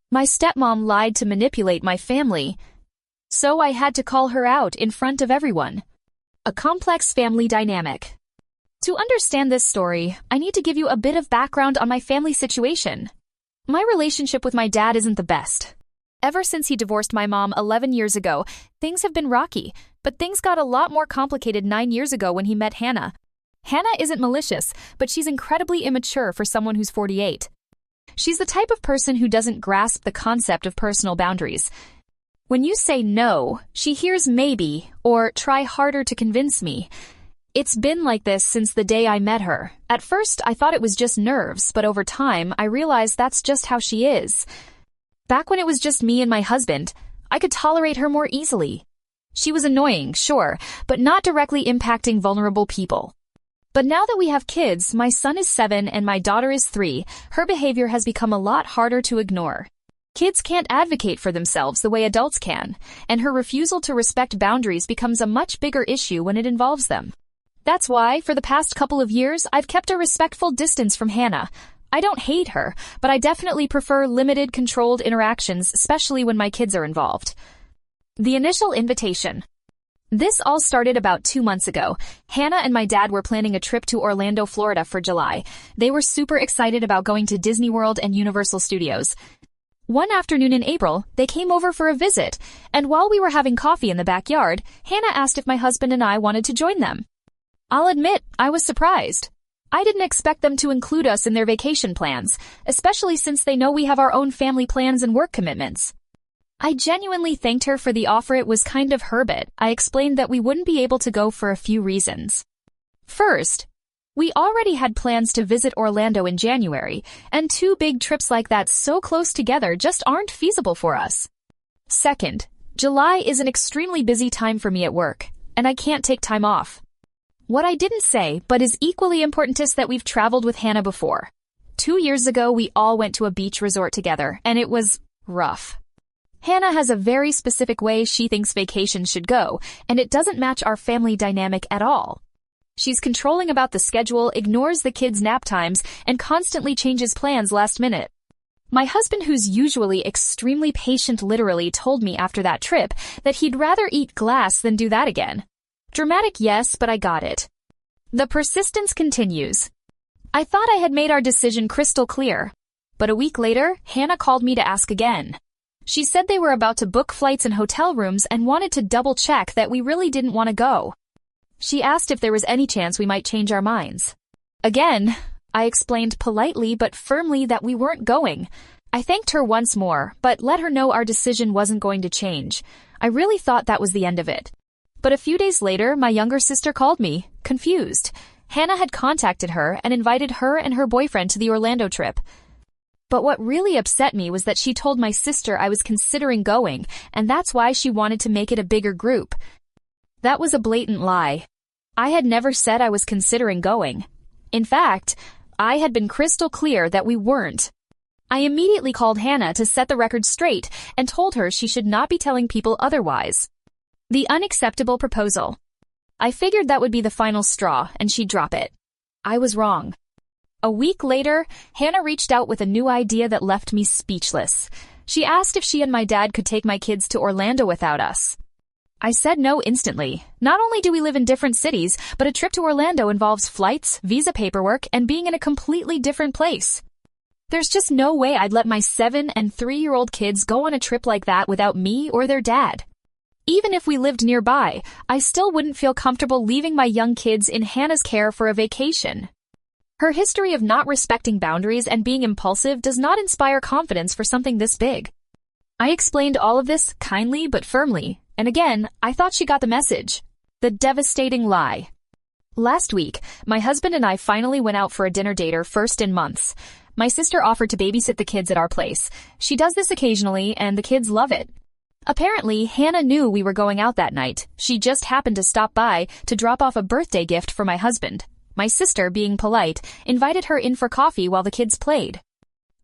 My stepmom lied to manipulate my family, so I had to call her out in front of everyone. A complex family dynamic. To understand this story, I need to give you a bit of background on my family situation. My relationship with my dad isn't the best. Ever since he divorced my mom 11 years ago, things have been rocky, but things got a lot more complicated 9 years ago when he met Hannah. Hannah isn't malicious, but she's incredibly immature for someone who's 48. She's the type of person who doesn't grasp the concept of personal boundaries. When you say no, she hears maybe, or try harder to convince me. It's been like this since the day I met her. At first, I thought it was just nerves, but over time, I realized that's just how she is. Back when it was just me and my husband, I could tolerate her more easily. She was annoying, sure, but not directly impacting vulnerable people. But now that we have kids, my son is 7 and my daughter is 3, her behavior has become a lot harder to ignore. Kids can't advocate for themselves the way adults can, and her refusal to respect boundaries becomes a much bigger issue when it involves them. That's why, for the past couple of years, I've kept a respectful distance from Hannah. I don't hate her, but I definitely prefer limited, controlled interactions, especially when my kids are involved. The initial invitation. This all started about 2 months ago. Hannah and my dad were planning a trip to Orlando, Florida for July. They were super excited about going to Disney World and Universal Studios. One afternoon in April, they came over for a visit, and while we were having coffee in the backyard, Hannah asked if my husband and I wanted to join them. I'll admit, I was surprised. I didn't expect them to include us in their vacation plans, especially since they know we have our own family plans and work commitments. I genuinely thanked her for the offer. It was kind of her bit. I explained that we wouldn't be able to go for a few reasons. First, we already had plans to visit Orlando in January, and 2 big trips like that so close together just aren't feasible for us. Second, July is an extremely busy time for me at work, and I can't take time off. What I didn't say, but is equally important, is that we've traveled with Hannah before. 2 years ago, we all went to a beach resort together, and it was rough. Hannah has a very specific way she thinks vacations should go, and it doesn't match our family dynamic at all. She's controlling about the schedule, ignores the kids' nap times, and constantly changes plans last minute. My husband, who's usually extremely patient, literally told me after that trip that he'd rather eat glass than do that again. Dramatic, yes, but I got it. The persistence continues. I thought I had made our decision crystal clear, but a week later, Hannah called me to ask again. She said they were about to book flights and hotel rooms and wanted to double-check that we really didn't want to go. She asked if there was any chance we might change our minds. Again, I explained politely but firmly that we weren't going. I thanked her once more, but let her know our decision wasn't going to change. I really thought that was the end of it. But a few days later, my younger sister called me, confused. Hannah had contacted her and invited her and her boyfriend to the Orlando trip. But what really upset me was that she told my sister I was considering going, and that's why she wanted to make it a bigger group. That was a blatant lie. I had never said I was considering going. In fact, I had been crystal clear that we weren't. I immediately called Hannah to set the record straight and told her she should not be telling people otherwise. The unacceptable proposal. I figured that would be the final straw and she'd drop it. I was wrong. A week later, Hannah reached out with a new idea that left me speechless. She asked if she and my dad could take my kids to Orlando without us. I said no instantly. Not only do we live in different cities, but a trip to Orlando involves flights, visa paperwork, and being in a completely different place. There's just no way I'd let my 7- and 3-year-old kids go on a trip like that without me or their dad. Even if we lived nearby, I still wouldn't feel comfortable leaving my young kids in Hannah's care for a vacation. Her history of not respecting boundaries and being impulsive does not inspire confidence for something this big. I explained all of this kindly but firmly, and again, I thought she got the message. The devastating lie. Last week, my husband and I finally went out for a dinner date, our first in months. My sister offered to babysit the kids at our place. She does this occasionally, and the kids love it. Apparently, Hannah knew we were going out that night. She just happened to stop by to drop off a birthday gift for my husband. My sister, being polite, invited her in for coffee while the kids played.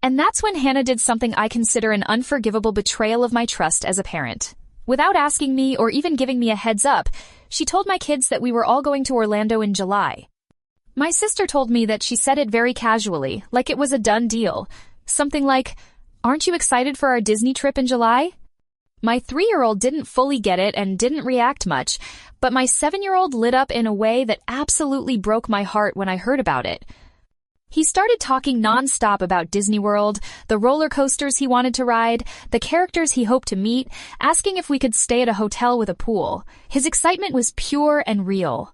And that's when Hannah did something I consider an unforgivable betrayal of my trust as a parent. Without asking me or even giving me a heads up, she told my kids that we were all going to Orlando in July. My sister told me that she said it very casually, like it was a done deal. Something like, Aren't you excited for our Disney trip in July? My 3-year-old didn't fully get it and didn't react much, but my 7-year-old lit up in a way that absolutely broke my heart when I heard about it. He started talking nonstop about Disney World, the roller coasters he wanted to ride, the characters he hoped to meet, asking if we could stay at a hotel with a pool. His excitement was pure and real.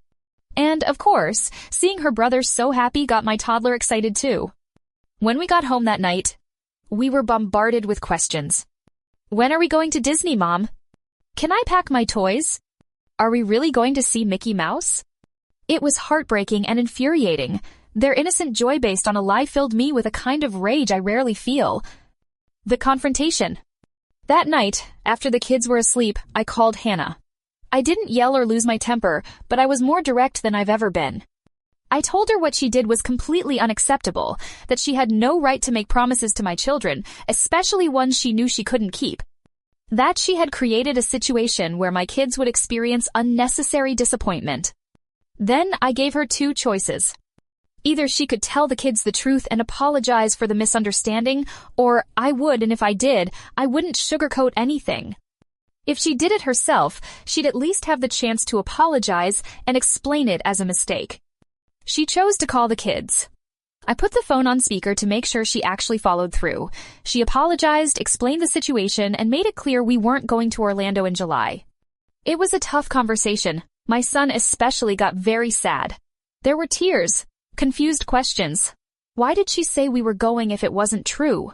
And, of course, seeing her brother so happy got my toddler excited too. When we got home that night, we were bombarded with questions. When are we going to Disney, Mom? Can I pack my toys? Are we really going to see Mickey Mouse? It was heartbreaking and infuriating. Their innocent joy based on a lie filled me with a kind of rage I rarely feel. The confrontation. That night, after the kids were asleep, I called Hannah. I didn't yell or lose my temper, but I was more direct than I've ever been. I told her what she did was completely unacceptable, that she had no right to make promises to my children, especially ones she knew she couldn't keep. That she had created a situation where my kids would experience unnecessary disappointment. Then I gave her 2 choices. Either she could tell the kids the truth and apologize for the misunderstanding, or I would, and if I did, I wouldn't sugarcoat anything. If she did it herself, she'd at least have the chance to apologize and explain it as a mistake. She chose to call the kids. I put the phone on speaker to make sure she actually followed through. She apologized, explained the situation, and made it clear we weren't going to Orlando in July. It was a tough conversation. My son especially got very sad. There were tears, confused questions. Why did she say we were going if it wasn't true?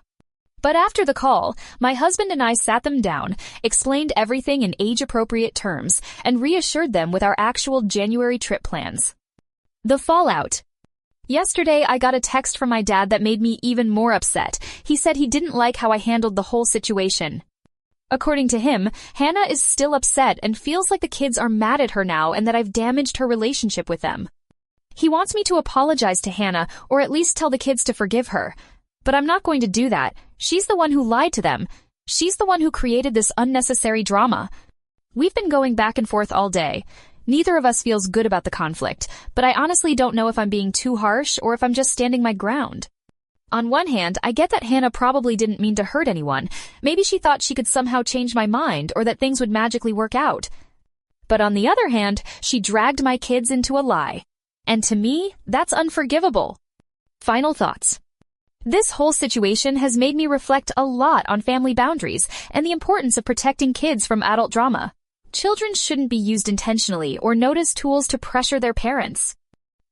But after the call, my husband and I sat them down, explained everything in age-appropriate terms, and reassured them with our actual January trip plans. The fallout. Yesterday, I got a text from my dad that made me even more upset. He said he didn't like how I handled the whole situation. According to him, Hannah is still upset and feels like the kids are mad at her now and that I've damaged her relationship with them. He wants me to apologize to Hannah or at least tell the kids to forgive her. But I'm not going to do that. She's the one who lied to them. She's the one who created this unnecessary drama. We've been going back and forth all day. Neither of us feels good about the conflict, but I honestly don't know if I'm being too harsh or if I'm just standing my ground. On one hand, I get that Hannah probably didn't mean to hurt anyone. Maybe she thought she could somehow change my mind or that things would magically work out. But on the other hand, she dragged my kids into a lie. And to me, that's unforgivable. Final thoughts. This whole situation has made me reflect a lot on family boundaries and the importance of protecting kids from adult drama. Children shouldn't be used intentionally or known as tools to pressure their parents.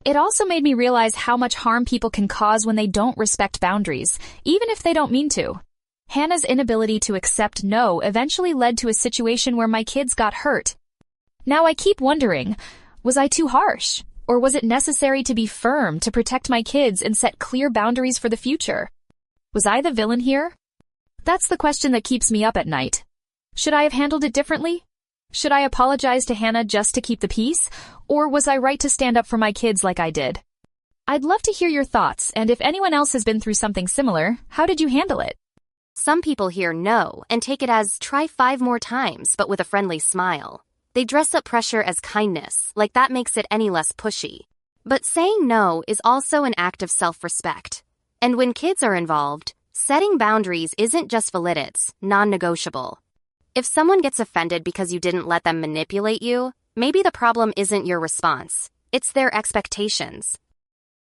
It also made me realize how much harm people can cause when they don't respect boundaries, even if they don't mean to. Hannah's inability to accept no eventually led to a situation where my kids got hurt. Now I keep wondering, was I too harsh? Or was it necessary to be firm to protect my kids and set clear boundaries for the future? Was I the villain here? That's the question that keeps me up at night. Should I have handled it differently? Should I apologize to Hannah just to keep the peace? Or was I right to stand up for my kids like I did? I'd love to hear your thoughts, and if anyone else has been through something similar, how did you handle it? Some people hear no and take it as try 5 more times, but with a friendly smile. They dress up pressure as kindness, like that makes it any less pushy. But saying no is also an act of self-respect. And when kids are involved, setting boundaries isn't just valid, it's non-negotiable. If someone gets offended because you didn't let them manipulate you, maybe the problem isn't your response. It's their expectations.